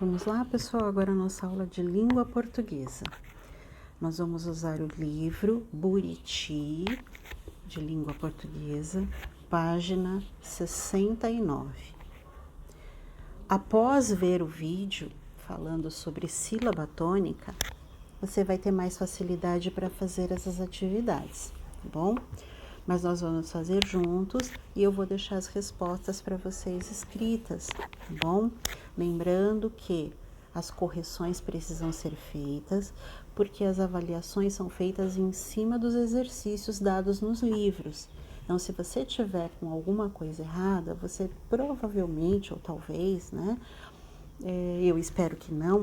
Vamos lá, pessoal, agora a nossa aula de língua portuguesa. Nós vamos usar o livro Buriti, de língua portuguesa, página 69. Após ver o vídeo falando sobre sílaba tônica, você vai ter mais facilidade para fazer essas atividades, tá bom? Mas nós vamos fazer juntos e eu vou deixar as respostas para vocês escritas, tá bom? Lembrando que as correções precisam ser feitas, porque as avaliações são feitas em cima dos exercícios dados nos livros. Então, se você tiver com alguma coisa errada, você provavelmente, ou talvez, né? Eu espero que não,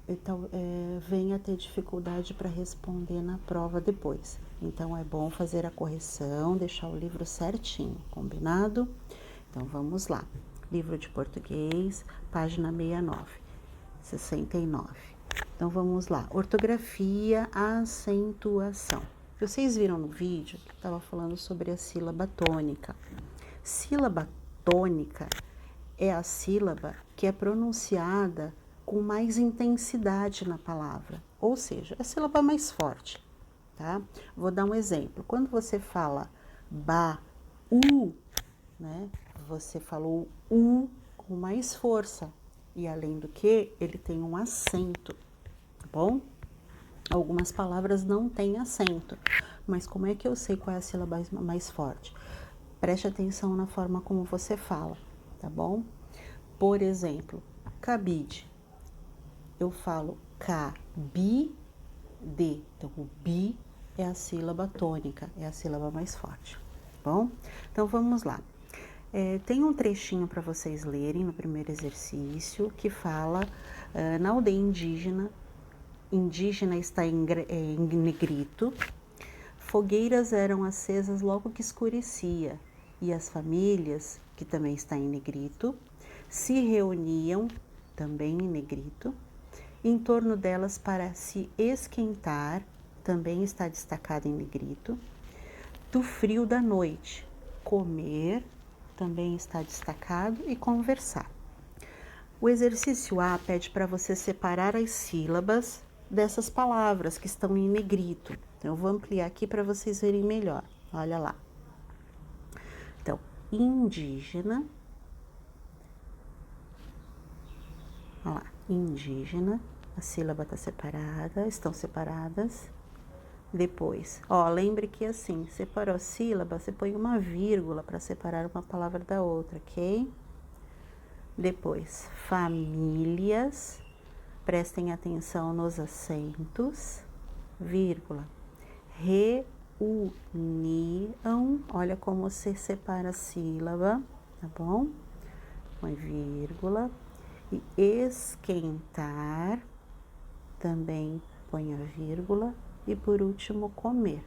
então, venha ter dificuldade para responder na prova depois. Então, é bom fazer a correção, deixar o livro certinho, combinado? Então, vamos lá. Livro de português, página 69. Então, vamos lá. Ortografia, acentuação. Vocês viram no vídeo que estava falando sobre a sílaba tônica. Sílaba tônica é a sílaba que é pronunciada com mais intensidade na palavra, ou seja, é a sílaba mais forte, tá? Vou dar um exemplo. Quando você fala ba, né? Você falou u com mais força e além do que, ele tem um acento, tá bom? Algumas palavras não têm acento, mas como é que eu sei qual é a sílaba mais forte? Preste atenção na forma como você fala, tá bom? Por exemplo, cabide. Eu falo cabide. Então, o bi é a sílaba tônica, é a sílaba mais forte, tá bom? Então, vamos lá. Tem um trechinho para vocês lerem no primeiro exercício que fala na aldeia indígena está em negrito, fogueiras eram acesas logo que escurecia e as famílias, que também está em negrito, se reuniam, também em negrito, em torno delas para se esquentar, também está destacado em negrito, do frio da noite, comer, também está destacado, e conversar. O exercício A pede para você separar as sílabas dessas palavras que estão em negrito. Então, eu vou ampliar aqui para vocês verem melhor. Olha lá. Então, indígena. Olha lá, indígena. A sílaba está separada, estão separadas. Depois, lembre que assim, separou a sílaba, você põe uma vírgula para separar uma palavra da outra, ok? Depois, famílias, prestem atenção nos acentos, vírgula, reuniam, olha como você separa a sílaba, tá bom? Põe vírgula, e esquentar, também põe a vírgula, e por último, comer.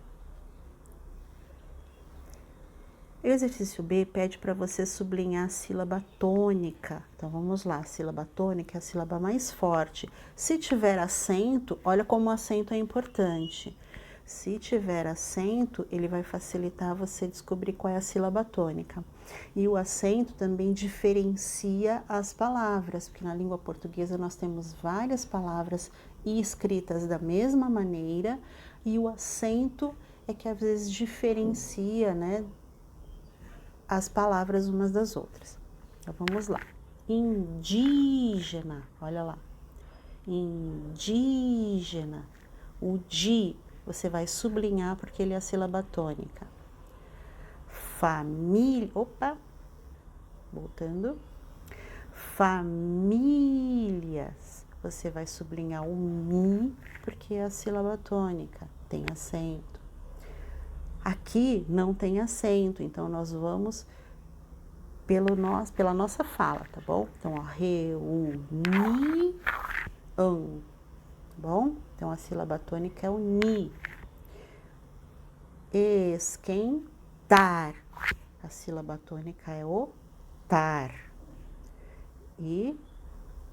O exercício B pede para você sublinhar a sílaba tônica. Então, vamos lá. A sílaba tônica é a sílaba mais forte. Se tiver acento, olha como o acento é importante. Se tiver acento, ele vai facilitar você descobrir qual é a sílaba tônica. E o acento também diferencia as palavras, porque na língua portuguesa nós temos várias palavras escritas da mesma maneira, e o acento é que às vezes diferencia, né, as palavras umas das outras. Então, vamos lá. Indígena, olha lá. Indígena. O di, você vai sublinhar porque ele é a sílaba tônica. Família, voltando. Famílias, você vai sublinhar o mi porque é a sílaba tônica, tem acento. Aqui não tem acento, então nós vamos pela nossa fala, tá bom? Então, reunião, tá bom? Então, a sílaba tônica é o ni. Esquentar, a sílaba tônica é o tar. E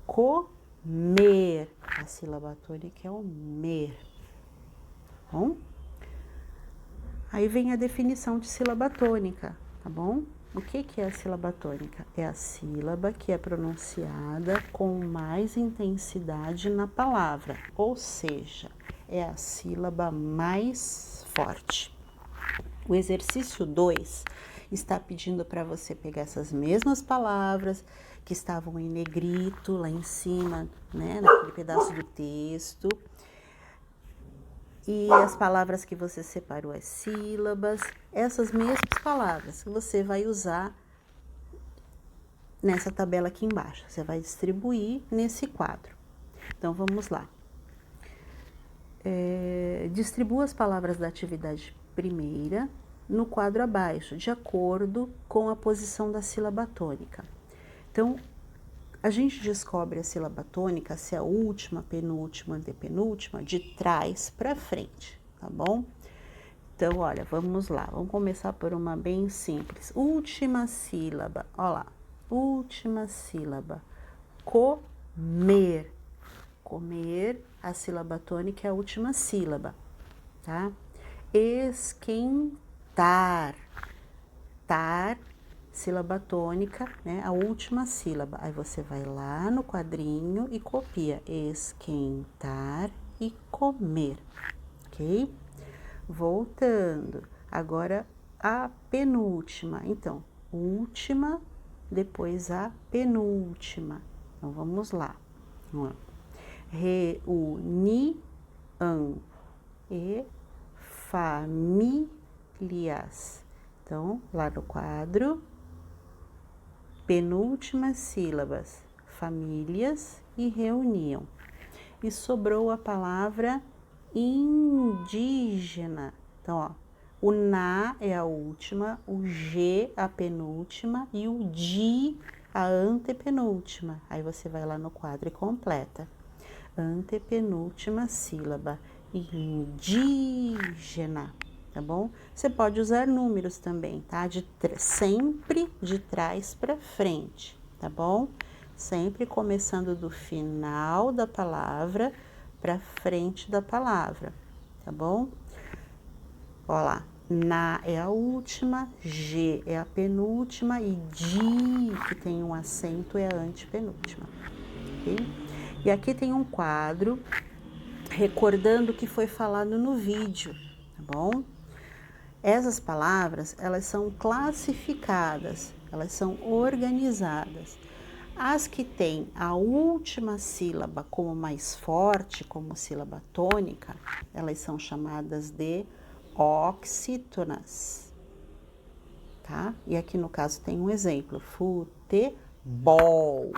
comer, a sílaba tônica é o mer, tá bom? Aí vem a definição de sílaba tônica, tá bom? O que é a sílaba tônica? É a sílaba que é pronunciada com mais intensidade na palavra, ou seja, é a sílaba mais forte. O exercício 2 está pedindo para você pegar essas mesmas palavras que estavam em negrito lá em cima, né, naquele pedaço do texto, e as palavras que você separou as sílabas, essas mesmas palavras que você vai usar nessa tabela aqui embaixo. Você vai distribuir nesse quadro. Então, vamos lá. Distribua as palavras da atividade primeira no quadro abaixo, de acordo com a posição da sílaba tônica. Então, a gente descobre a sílaba tônica, se é a última, penúltima, antepenúltima, de trás para frente, tá bom? Então, olha, vamos lá. Vamos começar por uma bem simples. Última sílaba, ó lá. Última sílaba. Comer. Comer, a sílaba tônica é a última sílaba, tá? Esquentar. Tar, sílaba tônica, né? A última sílaba. Aí você vai lá no quadrinho e copia. Esquentar e comer, ok? Voltando. Agora a penúltima. Então, última, depois a penúltima. Então, vamos lá. Reunião e famílias. Então, lá no quadro, penúltimas sílabas, famílias e reunião. E sobrou a palavra indígena. Então, ó, o na é a última, o G a penúltima e o di a antepenúltima. Aí você vai lá no quadro e completa. Antepenúltima sílaba, indígena, tá bom? Você pode usar números também, tá? Sempre de trás para frente, tá bom? Sempre começando do final da palavra para frente da palavra, tá bom? Ó lá, na é a última, G é a penúltima e di, que tem um acento, é a antepenúltima, ok? E aqui tem um quadro recordando o que foi falado no vídeo, tá bom? Essas palavras, elas são classificadas, elas são organizadas. As que têm a última sílaba como mais forte, como sílaba tônica, elas são chamadas de oxítonas, tá? E aqui no caso tem um exemplo, futebol.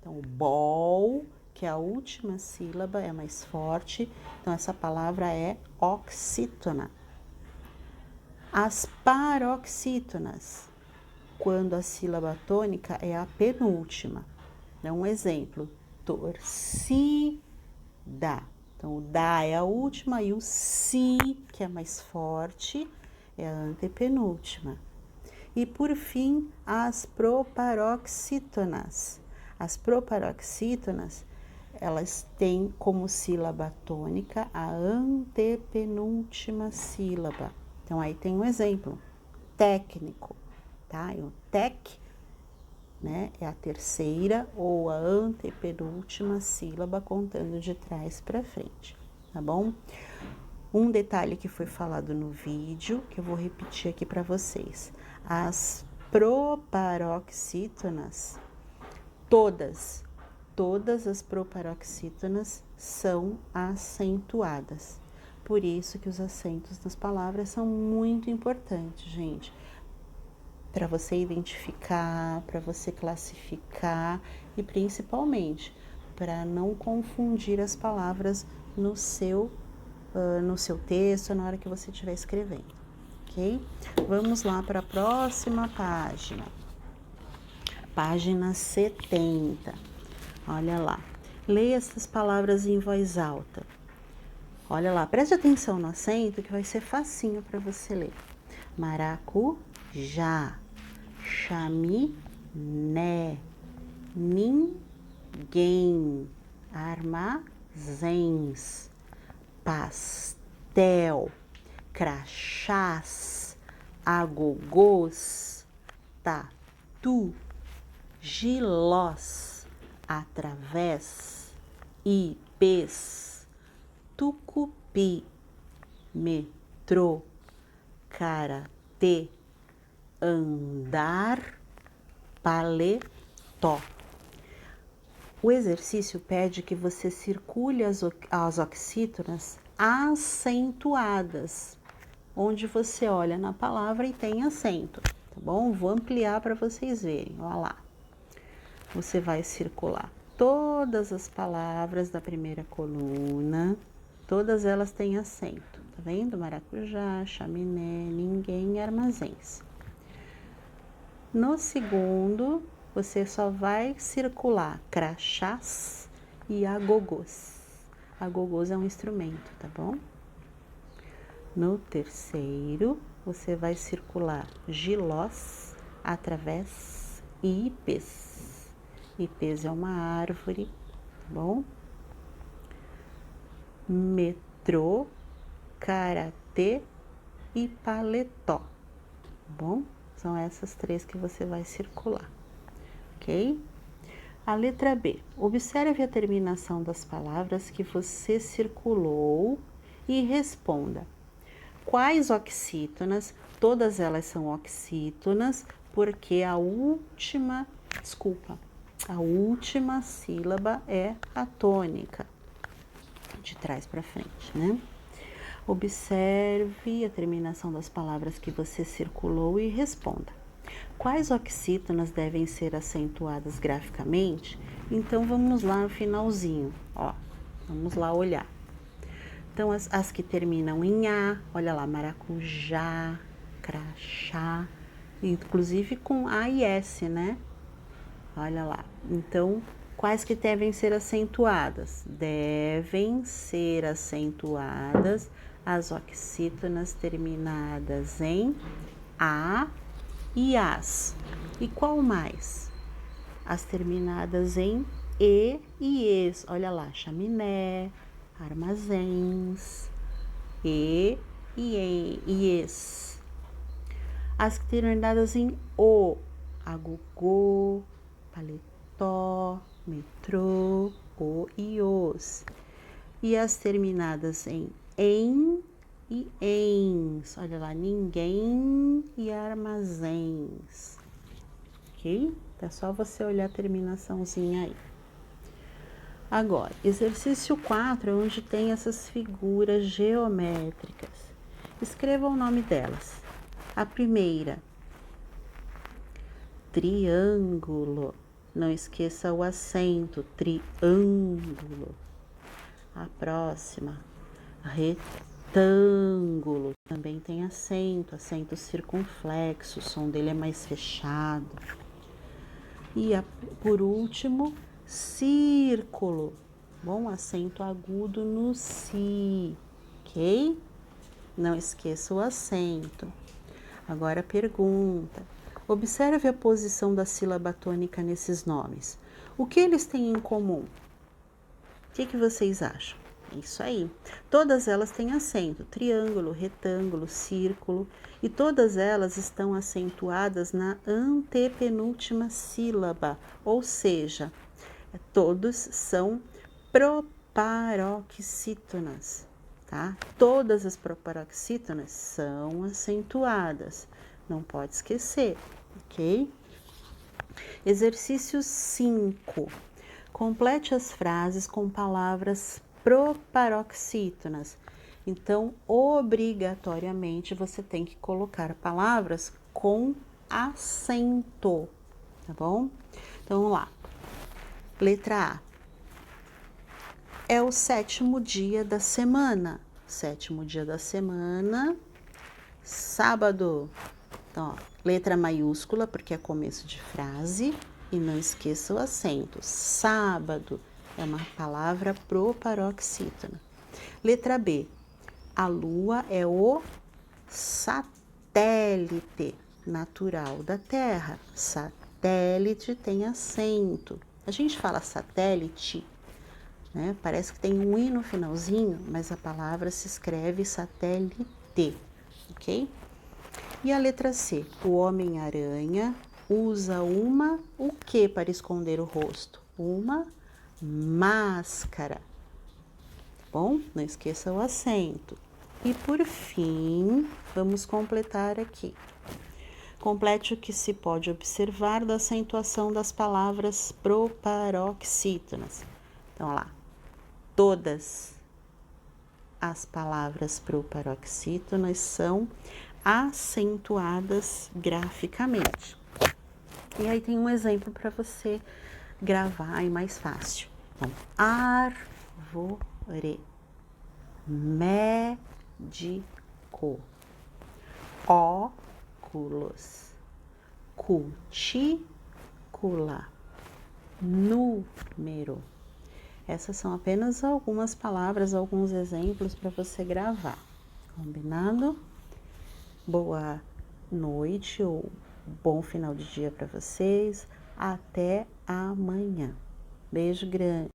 Então, o bol, que é a última sílaba, é mais forte, então essa palavra é oxítona. As paroxítonas, quando a sílaba tônica é a penúltima. Então, um exemplo, torcida. Então, o da é a última e o si, que é mais forte, é a antepenúltima. E, por fim, as proparoxítonas. As proparoxítonas, elas têm como sílaba tônica a antepenúltima sílaba. Então, aí tem um exemplo, técnico, tá? E o tec, né, é a terceira ou a antepenúltima sílaba contando de trás para frente, tá bom? Um detalhe que foi falado no vídeo, que eu vou repetir aqui para vocês. As proparoxítonas, todas as proparoxítonas são acentuadas. Por isso que os acentos nas palavras são muito importantes, gente. Para você identificar, para você classificar e principalmente para não confundir as palavras no seu texto na hora que você estiver escrevendo, ok? Vamos lá para a próxima página. Página 70. Olha lá. Leia essas palavras em voz alta. Olha lá, preste atenção no acento que vai ser facinho para você ler. Maracujá, chaminé, ninguém, armazéns, pastel, crachás, agogôs, tatu, gilós, através, ipês, tucupi, metrô, karatê, andar, paletó. O exercício pede que você circule as oxítonas acentuadas, onde você olha na palavra e tem acento, tá bom? Vou ampliar para vocês verem, olha lá. Você vai circular todas as palavras da primeira coluna, todas elas têm acento, tá vendo? Maracujá, chaminé, ninguém, armazéns. No segundo, você só vai circular crachás e agogôs. Agogôs é um instrumento, tá bom? No terceiro, você vai circular gilós, através e ipês. Ipês é uma árvore, tá bom? Metrô, karatê e paletó, tá bom? São essas três que você vai circular, ok? A letra B. Observe a terminação das palavras que você circulou e responda. Quais oxítonas? Todas elas são oxítonas, porque a última sílaba é a tônica, de trás para frente, né? Observe a terminação das palavras que você circulou e responda. Quais oxítonas devem ser acentuadas graficamente? Então, vamos lá no finalzinho, ó. Vamos lá olhar. Então, as que terminam em A, olha lá, maracujá, crachá, inclusive com A e S, né? Olha lá. Então, quais que devem ser acentuadas? Devem ser acentuadas as oxítonas terminadas em A e AS. E qual mais? As terminadas em E e ES. Olha lá, chaminé, armazéns, E e ES. As terminadas em O, agogô, paletó, metrô, O e OS. E as terminadas em e ENS. Olha lá, ninguém e armazéns. Ok? É só você olhar a terminaçãozinha aí. Agora, exercício 4 é onde tem essas figuras geométricas. Escreva o nome delas. A primeira, triângulo. Não esqueça o acento, triângulo. A próxima, retângulo. Também tem acento circunflexo, o som dele é mais fechado. E por último, círculo. Bom, acento agudo no si, ok? Não esqueça o acento. Agora a pergunta. Observe a posição da sílaba tônica nesses nomes. O que eles têm em comum? O que vocês acham? É isso aí. Todas elas têm acento, triângulo, retângulo, círculo, e todas elas estão acentuadas na antepenúltima sílaba, ou seja, todos são proparoxítonas, tá? Todas as proparoxítonas são acentuadas, não pode esquecer, ok? Exercício 5. Complete as frases com palavras proparoxítonas. Então, obrigatoriamente, você tem que colocar palavras com acento, tá bom? Então, vamos lá. Letra A. É o 7º dia da semana. 7º dia da semana, sábado. Então, ó, letra maiúscula, porque é começo de frase. E não esqueça o acento. Sábado é uma palavra proparoxítona. Letra B. A lua é o satélite natural da Terra. Satélite tem acento. A gente fala satélite, né? Parece que tem um i no finalzinho, mas a palavra se escreve satélite, ok? E a letra C. O Homem-Aranha usa o que para esconder o rosto? Uma máscara. Bom, não esqueça o acento. E por fim, vamos completar aqui. Complete o que se pode observar da acentuação das palavras proparoxítonas. Então, olha lá, todas as palavras proparoxítonas são acentuadas graficamente. E aí tem um exemplo para você gravar aí mais fácil. Então, árvore, médico, óculos, cutícula, número. Essas são apenas algumas palavras, alguns exemplos para você gravar. Combinado? Boa noite ou bom final de dia para vocês. Até amanhã. Beijo grande.